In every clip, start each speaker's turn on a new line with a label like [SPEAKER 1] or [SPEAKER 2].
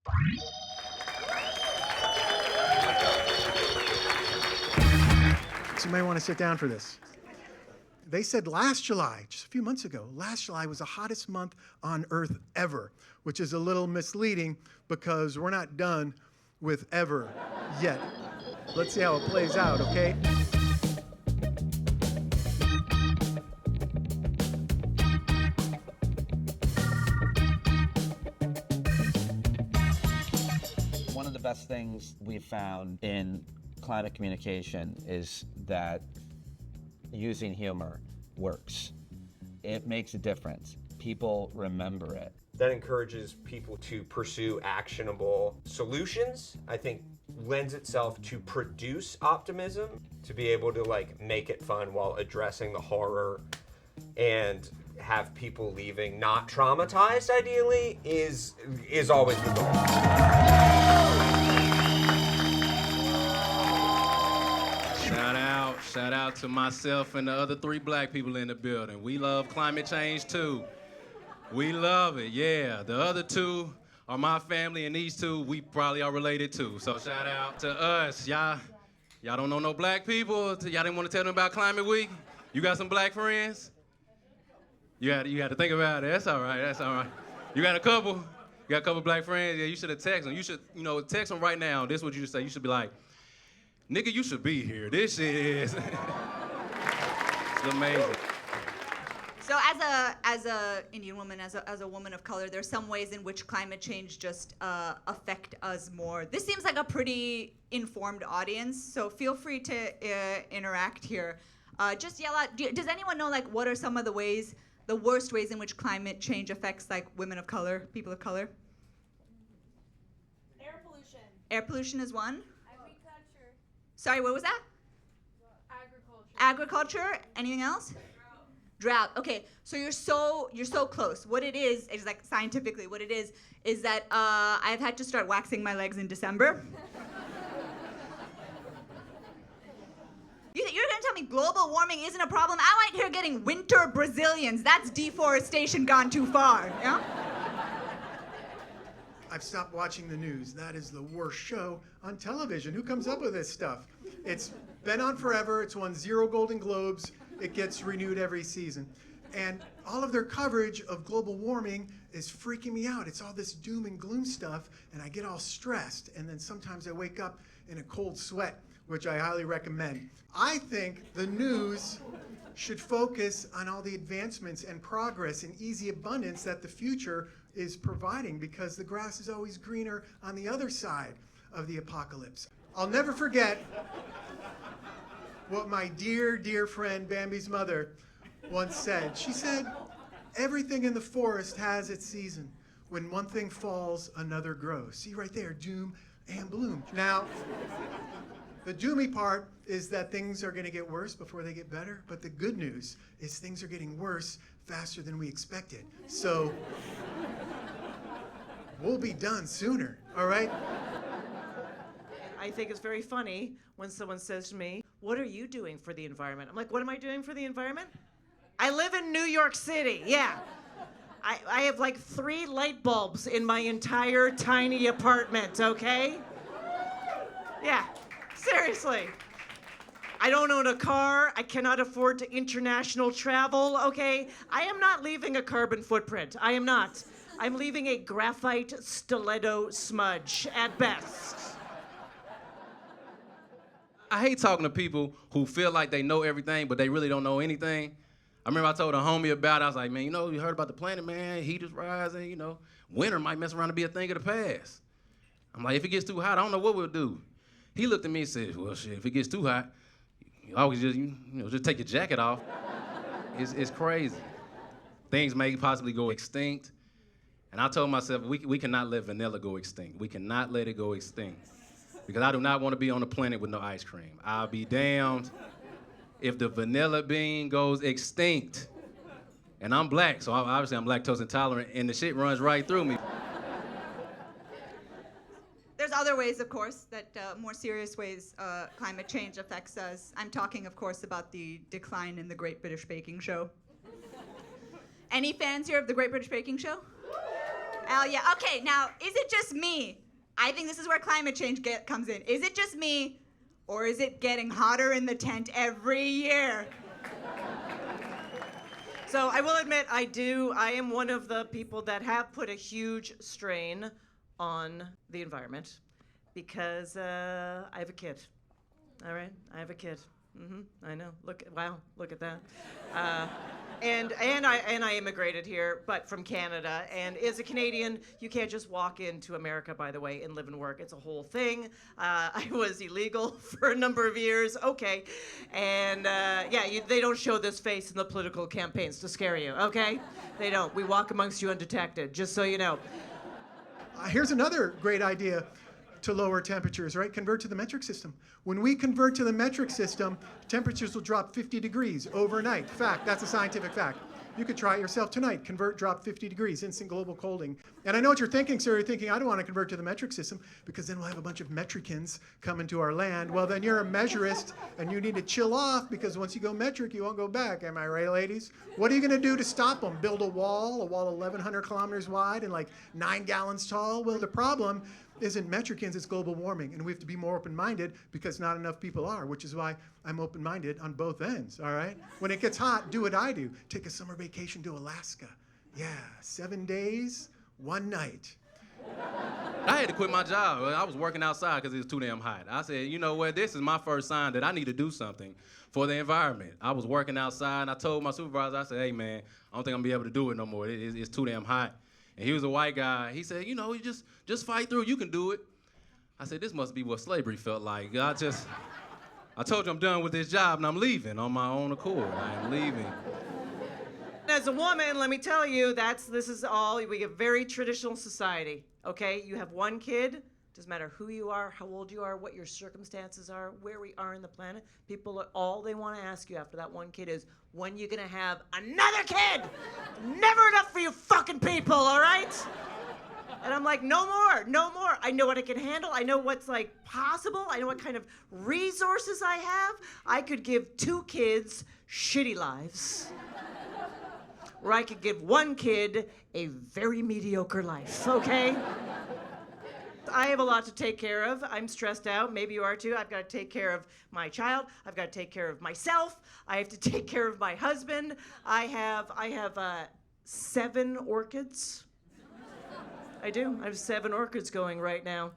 [SPEAKER 1] So you may want to sit down for this. They said last July, just a few months ago, last July was the hottest month on Earth ever, which is a little misleading because we're not done with ever yet. Let's see how it plays out, okay?
[SPEAKER 2] One of the best things we've found in climate communication is that using humor works. It makes a difference. People remember it.
[SPEAKER 3] That encourages people to pursue actionable solutions. I think lends itself to produce optimism, to be able to make it fun while addressing the horror and have people leaving not traumatized, ideally, is always the goal.
[SPEAKER 4] Shout out to myself and the other 3 black people in the building. We love climate change too. We love it, yeah. The other 2 are my family, and these 2 we probably are related to. So shout out to us. Y'all don't know no black people? Y'all didn't want to tell them about Climate Week? You got some black friends? You had to think about it. That's all right. You got a couple? You got a couple black friends? Yeah, you should have texted them. You should, text them right now. This is what you should say. You should be like, nigga, you should be here. This is it's amazing.
[SPEAKER 5] So as a Indian woman, as a woman of color, there's some ways in which climate change just affect us more. This seems like a pretty informed audience, so feel free to interact here. Just yell out. Does anyone know what are some of the worst ways in which climate change affects women of color, people of color?
[SPEAKER 6] Air pollution.
[SPEAKER 5] Air pollution is one.
[SPEAKER 6] Agriculture.
[SPEAKER 5] Sorry, what was that? Agriculture. Anything else? Drought. Okay, so you're so close. What it is scientifically, what it is that I've had to start waxing my legs in December. You're gonna tell me global warming isn't a problem? I'm out here getting winter Brazilians. That's deforestation gone too far. Yeah.
[SPEAKER 1] I've stopped watching the news. That is the worst show on television. Who comes up with this stuff? It's been on forever. It's won 0 Golden Globes. It gets renewed every season. And all of their coverage of global warming is freaking me out. It's all this doom and gloom stuff, and I get all stressed. And then sometimes I wake up in a cold sweat, which I highly recommend. I think the news should focus on all the advancements and progress and easy abundance that the future is providing, because the grass is always greener on the other side of the apocalypse. I'll never forget what my dear, dear friend Bambi's mother once said. She said, everything in the forest has its season. When one thing falls, another grows. See right there, doom and bloom. Now, the doomy part is that things are going to get worse before they get better, but the good news is things are getting worse faster than we expected. So we'll be done sooner, all right?
[SPEAKER 7] I think it's very funny when someone says to me, what are you doing for the environment? I'm like, what am I doing for the environment? I live in New York City, yeah. I have 3 light bulbs in my entire tiny apartment, okay? Yeah, seriously. I don't own a car. I cannot afford to international travel, okay? I am not leaving a carbon footprint. I am not. I'm leaving a graphite stiletto smudge at best.
[SPEAKER 4] I hate talking to people who feel like they know everything, but they really don't know anything. I remember I told a homie about it. I was like, man, you heard about the planet, man. Heat is rising, Winter might mess around and be a thing of the past. I'm like, if it gets too hot, I don't know what we'll do. He looked at me and said, well, shit, if it gets too hot, you always just, just take your jacket off. It's crazy. Things may possibly go extinct. And I told myself, we cannot let vanilla go extinct. We cannot let it go extinct. Because I do not want to be on a planet with no ice cream. I'll be damned if the vanilla bean goes extinct. And I'm black, so obviously I'm lactose intolerant, and the shit runs right through me.
[SPEAKER 5] There's other ways, of course, that more serious ways climate change affects us. I'm talking, of course, about the decline in the Great British Baking Show. Any fans here of the Great British Baking Show? Hell yeah. Okay, now, is it just me? I think this is where climate change comes in. Is it just me, or is it getting hotter in the tent every year?
[SPEAKER 7] So I will admit, I am one of the people that have put a huge strain on the environment because I have a kid. All right, I have a kid. I know. Look at that. And I immigrated here, but from Canada. And as a Canadian, you can't just walk into America, by the way, and live and work. It's a whole thing. I was illegal for a number of years. Okay. And they don't show this face in the political campaigns to scare you, okay? They don't. We walk amongst you undetected, just so you know.
[SPEAKER 1] Here's another great idea to lower temperatures, right? Convert to the metric system. When we convert to the metric system, temperatures will drop 50 degrees overnight. Fact, that's a scientific fact. You could try it yourself tonight. Convert, drop 50 degrees, instant global colding. And I know what you're thinking, sir. You're thinking, I don't want to convert to the metric system because then we'll have a bunch of metricans come into our land. Well, then you're a measurist and you need to chill off because once you go metric, you won't go back. Am I right, ladies? What are you going to do to stop them? Build a wall 1,100 kilometers wide and like 9 gallons tall? Well, the problem isn't metricans, it's global warming. And we have to be more open-minded because not enough people are, which is why I'm open-minded on both ends, all right? When it gets hot, do what I do. Take a summer vacation to Alaska. Yeah, 7 days, 1 night.
[SPEAKER 4] I had to quit my job. I was working outside because it was too damn hot. I said, you know what, this is my first sign that I need to do something for the environment. I was working outside, and I told my supervisor, I said, hey, man, I don't think I'm going to be able to do it no more. It's too damn hot. And he was a white guy. He said, you know, you just fight through. You can do it. I said, this must be what slavery felt like. I told you I'm done with this job, and I'm leaving on my own accord. I am leaving.
[SPEAKER 7] As a woman, let me tell you, this is all, we have very traditional society, okay? You have 1 kid, doesn't matter who you are, how old you are, what your circumstances are, where we are in the planet. People, all they want to ask you after that 1 kid is, when you gonna have another kid? Never enough for you fucking people, all right? And I'm like, no more. I know what I can handle. I know what's like possible. I know what kind of resources I have. I could give 2 kids shitty lives. Or I could give 1 kid a very mediocre life, okay? I have a lot to take care of. I'm stressed out. Maybe you are too. I've got to take care of my child. I've got to take care of myself. I have to take care of my husband. I have 7 orchids. I do. I have 7 orchids going right now.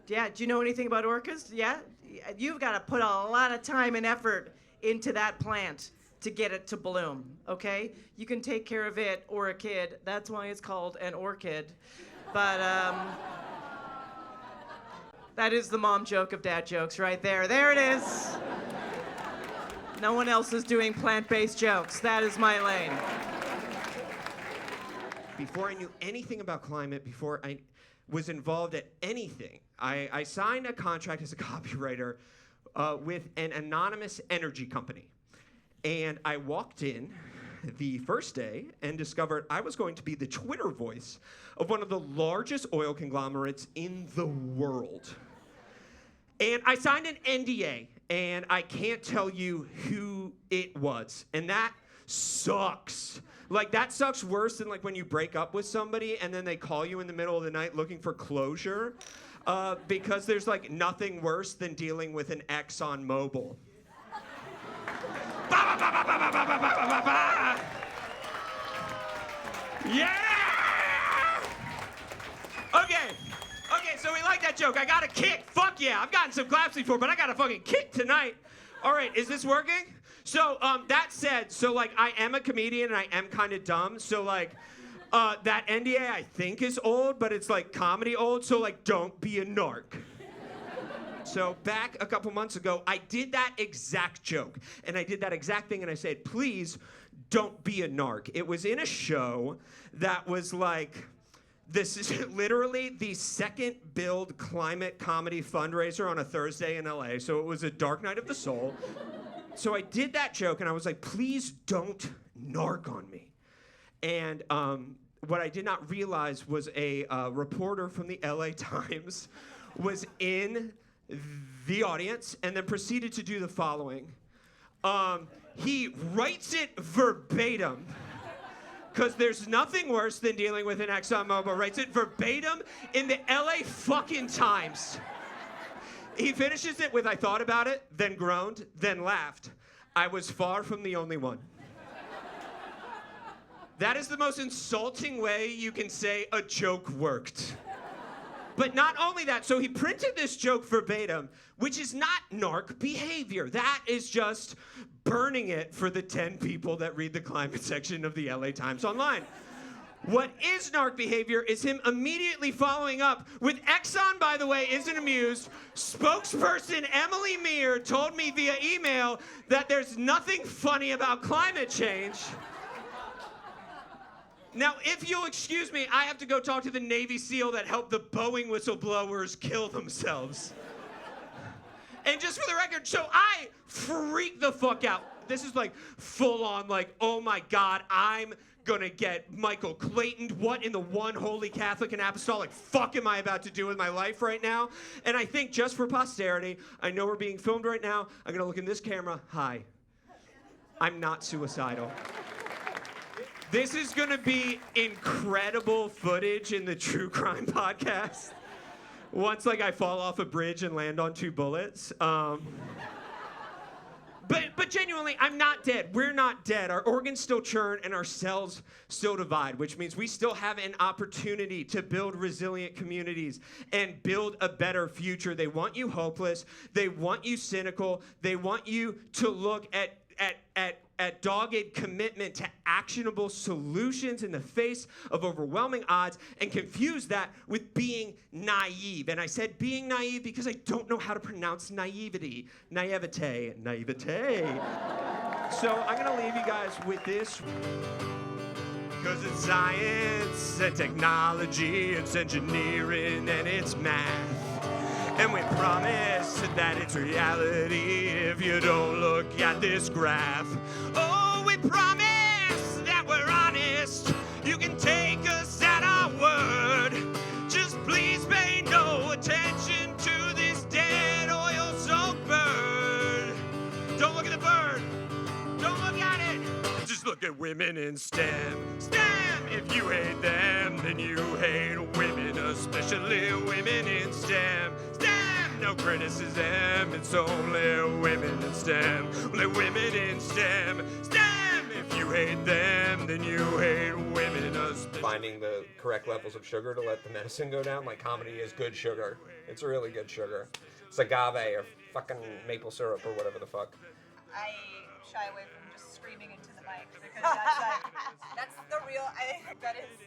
[SPEAKER 7] Yeah, do you know anything about orchids? Yeah? You've got to put a lot of time and effort into that plant to get it to bloom, okay? You can take care of it or a kid. That's why it's called an orchid. But, that is the mom joke of dad jokes right there. There it is. No one else is doing plant-based jokes. That is my lane.
[SPEAKER 3] Before I knew anything about climate, before I was involved at anything, I signed a contract as a copywriter with an anonymous energy company. And I walked in the first day and discovered I was going to be the Twitter voice of one of the largest oil conglomerates in the world. And I signed an NDA, and I can't tell you who it was. And that sucks. Like, that sucks worse than like when you break up with somebody and then they call you in the middle of the night looking for closure, because there's like nothing worse than dealing with an ex on mobile. Yeah! Okay, so we like that joke. I got a kick. Fuck yeah. I've gotten some claps before, but I got a fucking kick tonight. All right, is this working? So, that said, so like I am a comedian and I am kind of dumb. So like, that NDA I think is old, but it's like comedy old. So like, don't be a narc. So back a couple months ago, I did that exact joke. And I did that exact thing and I said, please don't be a narc. It was in a show that was like, this is literally the second billed climate comedy fundraiser on a Thursday in LA. So it was a dark night of the soul. So I did that joke and I was like, please don't narc on me. And what I did not realize was a reporter from the LA Times was in the audience and then proceeded to do the following. He writes it verbatim Because there's nothing worse than dealing with an ExxonMobil. Writes it verbatim in the LA fucking Times. He finishes it with, I thought about it, then groaned, then laughed. I was far from the only one. That is the most insulting way you can say a joke worked. But not only that, so he printed this joke verbatim, which is not narc behavior. That is just burning it for the 10 people that read the climate section of the LA Times Online. What is narc behavior is him immediately following up with Exxon, by the way, isn't amused. Spokesperson Emily Meir told me via email that there's nothing funny about climate change. Now, if you'll excuse me, I have to go talk to the Navy SEAL that helped the Boeing whistleblowers kill themselves. And just for the record, so I freaked the fuck out. This is like full on, like, oh my God, I'm gonna get Michael Clayton. What in the one holy Catholic and apostolic fuck am I about to do with my life right now? And I think just for posterity, I know we're being filmed right now. I'm gonna look in this camera. Hi. I'm not suicidal. This is gonna be incredible footage in the True Crime Podcast. Once, like, I fall off a bridge and land on 2 bullets. But genuinely, I'm not dead. We're not dead. Our organs still churn and our cells still divide, which means we still have an opportunity to build resilient communities and build a better future. They want you hopeless. They want you cynical. They want you to look at dogged commitment to actionable solutions in the face of overwhelming odds and confuse that with being naive. And I said being naive because I don't know how to pronounce naivety. Naivete. So I'm gonna leave you guys with this. Because it's science and technology, it's engineering and it's math. And we promise that it's reality if you don't look at this graph. Oh, we promise that we're honest. You can take us at our word. Just please pay no attention to this dead oil-soaked bird. Don't look at the bird. Don't look at it. Just look at women in STEM. STEM! If you hate them, then you hate women, especially women in STEM. STEM! No criticism, it's only women in STEM. Only women in STEM. STEM! If you hate them, then you hate women, especially. Finding the correct levels of sugar to let the medicine go down, like comedy is good sugar. It's really good sugar. It's agave or fucking maple syrup or whatever the fuck.
[SPEAKER 5] I shy away from just screaming into the mic because that's the real. I think that is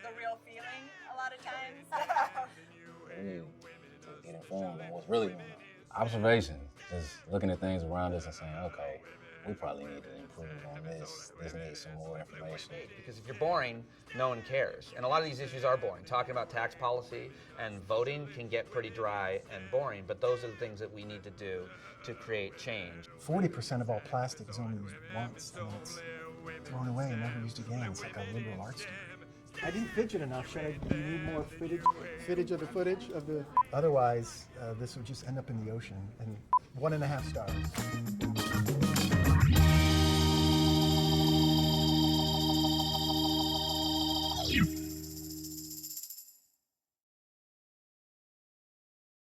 [SPEAKER 5] the real feeling a lot of times.
[SPEAKER 6] To get informed on what's really going on. Observation, just looking at things around us and saying, okay, we probably need to improve on this. This needs some more information.
[SPEAKER 2] Because if you're boring, no one cares. And a lot of these issues are boring. Talking about tax policy and voting can get pretty dry and boring, but those are the things that we need to do to create change.
[SPEAKER 8] 40% of all plastic is only used once, and it's thrown away and never used again. It's like a liberal arts student.
[SPEAKER 1] I didn't fidget enough. Do you need more footage of the footage of the? Otherwise, this would just end up in the ocean. And 1.5 stars.